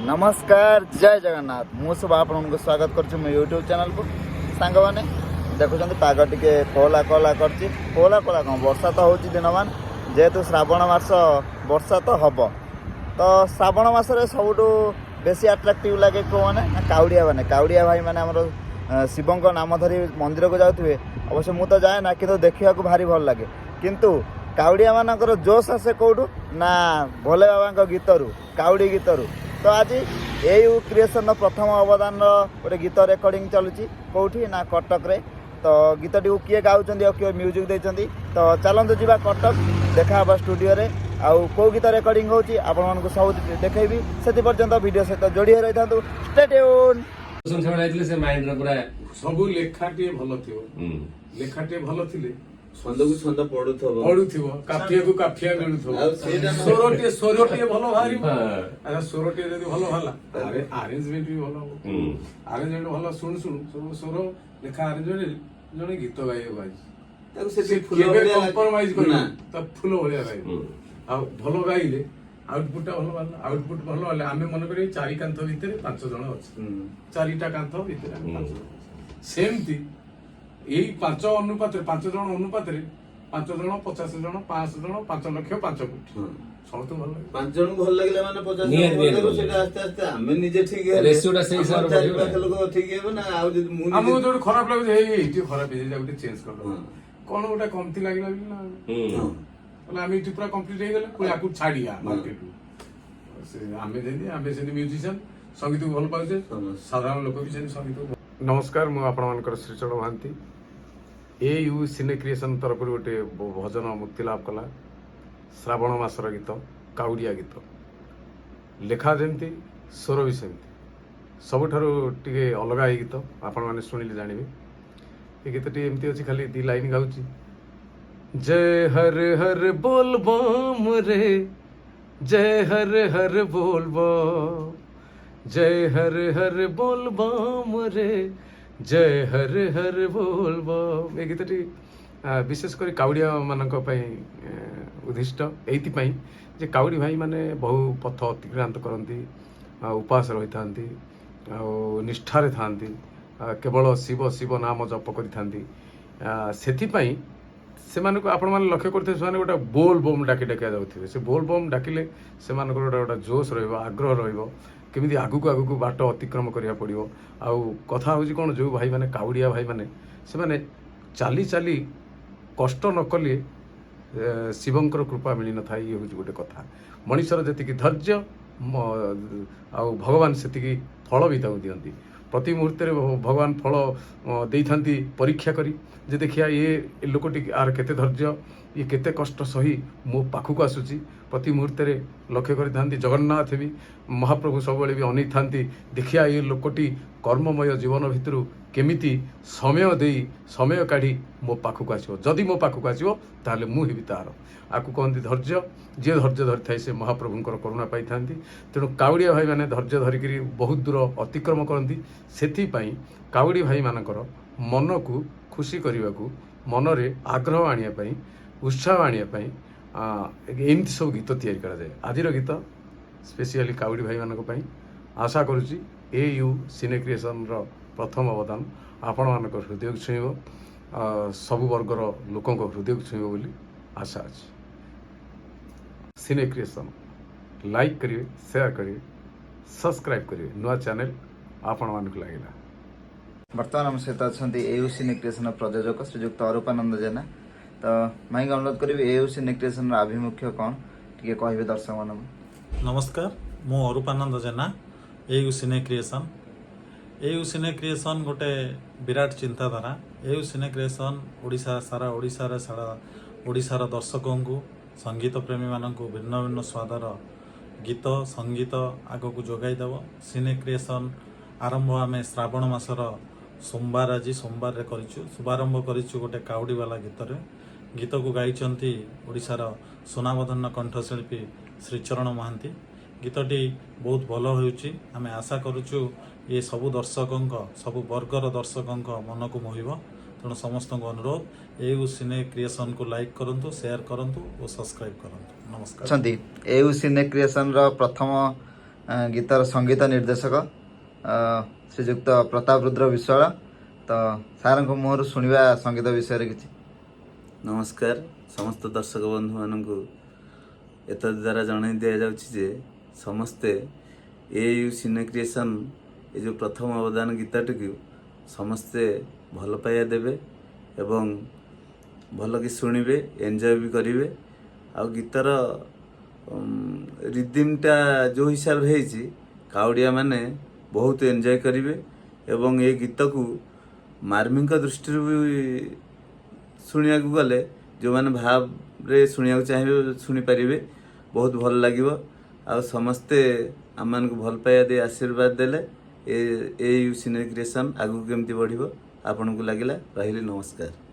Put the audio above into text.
नमस्कार जय जगन्नाथ मु सब आपको स्वागत कर यूट्यूब चैनल को सांग मैंने देखुं पाग टे कोला कोला कोला कोला कौन वर्षा तो हो दिनमान जेहेतु श्रावण मास वर्षा तो हम तो श्रावण मसरे सबुठ बेसी आट्राक्टिव लगे कौ मैंने काउड़िया भाई मैंने आम शिव नाम धरी मंदिर को जाऊे अवश्य मुझे तो जाए ना कि देखा भारी भल लगे किंतु काउड़िया मानकर जोश आसे कौटू ना भोले बाबा गीतरू काउड़ी गीतरू तो आज यू क्रिएशन प्रथम अवदान गोटे गीत रेकर्डिंग चलुची कौटी ना कटक रे तो गीतटी को किए गाँव किए म्यूजिक देते तो चलतु जा कटक देखा स्टूडियो रे आउ कौ गीत रेकर्डिंग होची आपण को सब देखी से पर्यंत वीडियो सहित जोड़ी रही था स्टे ट्यून सब लेखाटे भल थी लेखाटे भल थी छंद को छंद पढ़ुथिबो काफिया को काफिया मिलुथबो स्वरटे भल बाहरी अच्छा स्वरटे जदी भल भला अरे अरेंजमेंट भी भल हो अरेंजमेंट भल सुन सुन सब स्वर लेखा अरेंजमेंट जने गीत गाइयो भाई ताको से फुल कंप्रोमाइज करना त फुल भलिया गाइ आ भल गाइले आउटपुट भल वाला आउटपुट भल वाला आमे मन करी चारि कांथ भितरे पांच जण अछि चारिटा कांथ भितरे पांच जण सेमती यही पांच अनुपात पांच जन अनुपात 5 जन 50 जन 5 जन 5 लाख 5 कोटी सब तो भल लगे 5 जन भल लागले माने 50 जन सेटा आस्ते आस्ते हमें निजे ठीक है रेशियोटा सही हिसाब रे 4 लाख लोग ठीक है ना आ जे मु हमो जो खराब लागे हे इटी खराब हे जा गुटे चेंज कर कोन गुटा कमती लागला ना बोले हम इटी पूरा कंप्लीट हे गेले कोला को छाडिया मार्केट से हमें देनी हमें से म्यूजिशियन संगीत को भल पाउछे साधारण लोक भी से संगीत नमस्कार मु आपण मानकर Sricharan Mahanti you cine creation तरफ गोटे भजन मुक्ति लाभ कला श्रावण मासर गीत काउड़िया गीत लेखा जमी स्वर भी सेमती सबुठारु टिके अलग गीत आपण मैंने शुणिले जानवे ये गीत एमती अच्छी खाली 2 लाइन गाउची जय हर हर बोल बम रे जय हर बोल बम जय हर बोल बम रे जय हर बोल बम ये गीतटी विशेषकर काउड़िया मानक उद्दिष्ट एइथिपाई जे काउड़ी भाई माने बहु पथ अतिक्रांत करती उपास रही था निष्ठारे था केवल शिव शिव नाम जप करि से आपण मैंने लक्ष्य करते गोटे बोल बम डाकी डाकिया जाऊे से बोल बम डाकिले से गोटे जोश रग्रह रमी आगू आगू बाट अतिक्रम करा पड़ो आउ कथा हूँ कौन जो भाई मैंने काउड़िया भाई मैंने से मैंने चाली चाली कष्ट न कले शिवंकर कृपा मिल न था ये हूँ गोटे कथा मनीषर जी धैर्य आउ भगवान से फल भी दिखती प्रति मुहूर्त भगवान फल दे था परीक्षा करी जे देखिया ये लोकटी आर केते धैर्य ये केते कष्ट सही मो पाखक आसूची प्रति मुहूर्त लक्ष्य करी जगन्नाथ भी महाप्रभु सब भी अनै था देखिया ये लोकटी कर्ममय जीवन भितर केमिति समय काढ़ी मो पाखक आसो जदि मो पाखक आसो ताले मु हेबी तार आपको कहते धैर्य जी धैर्य धरी थाए से महाप्रभुंकर करुणा पाई था तेणु काउड़िया भाई मैंने धैर्य धरिकी बहुत दूर अतिक्रम करती से काउड़ी भाई मानकर मन को खुशी करने को मनरे आग्रह आने उत्साह आने एमती सब गीत तैयारी करा जाए आज गीत स्पेशली काउड़ी भाई मानी आशा करुच्ची यू सिने क्रिएशन प्रथम अवदान आपण मान हृदय को छुईब सबु वर्गर लोक हृदय को छुईब बोली आशा अच्छी सिने क्रिएशन लाइक करिए शेयर करिए सब्सक्राइब करिए नुआ चैनल आपण मान को लगे बर्तमान आम सहित अच्छा एयू सिने क्रिएशन प्रयोजक श्रीजुक्त अरूपानंद जेना तो माइक अनुरोध करी एयू सिने क्रिएशन आभिमुख्य कौन टे कहे दर्शक मान नमस्कार मु अरूपानंद जेना एयू सिने क्रिएशन गोटे विराट चिंताधारा एयू सिने क्रिएशन ओडिशा सारा ओडिशार दर्शकों को संगीत प्रेमी मानक भिन्न भिन्न स्वादर गीत संगीत आग को जोगाईदेव सिने क्रिएशन आरंभ आम श्रावण मासर सोमवार आज सोमवार करूँ शुभारंभ करूँ गोटे काउड़ी वाला गीत को गाई ओडिशार सुनामधन्य कंठशिल्पी श्रीचरण महांती गीतटी बहुत भल होमें आशा करुचु ये सबु दर्शकों सबु वर्गर दर्शकों मन को मोहिब तेणु समस्त अनुरोध एयू सिने क्रिएशन को लाइक करंतु शेयर करंतु और सब्सक्राइब करंतु नमस्कार एयू सिने क्रिएशन प्रथम ଗୀତର ସଙ୍ଗୀତ ନିର୍ଦ୍ଦେଶକ ଶ୍ରୀଯୁକ୍ତ ପ୍ରତାପ ରୁଦ୍ର ବିଶ୍ୱାଳ। ତ ସାର୍ଙ୍କ ମୁହଁରୁ ଶୁଣିବା ସଙ୍ଗୀତ ବିଷୟରେ କିଛି। ନମସ୍କାର ସମସ୍ତ ଦର୍ଶକ ବନ୍ଧୁମାନଙ୍କୁ ଏତଦ୍ ଦ୍ୱାରା ଜଣାଇ ଦିଆଯାଉଛି ଯେ ସମସ୍ତେ AU ସିନେ କ୍ରିଏସନ୍ ଏ ଯେଉଁ ପ୍ରଥମ ଅବଦାନ ଗୀତଟିକୁ ସମସ୍ତେ ଭଲ ପାଇବା ଦେବେ ଏବଂ ଭଲ କି ଶୁଣିବେ, ଏନ୍ଜୟ ବି କରିବେ। ଆଉ ଗୀତର ରିଦିମ୍ଟା ଯେଉଁ ହିସାବରେ ହେଇଛି କାଉଡ଼ିଆ ମାନେ ବହୁତ ଏନ୍ଜୟ କରିବେ ଏବଂ ଏ ଗୀତକୁ ମାର୍ମିଙ୍କ ଦୃଷ୍ଟିରୁ ବି ଶୁଣିବାକୁ ଗଲେ ଯେଉଁମାନେ ଭାବରେ ଶୁଣିବାକୁ ଚାହିଁବେ ଶୁଣିପାରିବେ, ବହୁତ ଭଲ ଲାଗିବ। ଆଉ ସମସ୍ତେ ଆମମାନଙ୍କୁ ଭଲ ପାଇବା ଦେଇ ଆଶୀର୍ବାଦ ଦେଲେ AU ସିନେ କ୍ରିଏସନ୍ ଆଗକୁ କେମିତି ବଢ଼ିବ ଆପଣଙ୍କୁ ଲାଗିଲା। ରହିଲି, ନମସ୍କାର।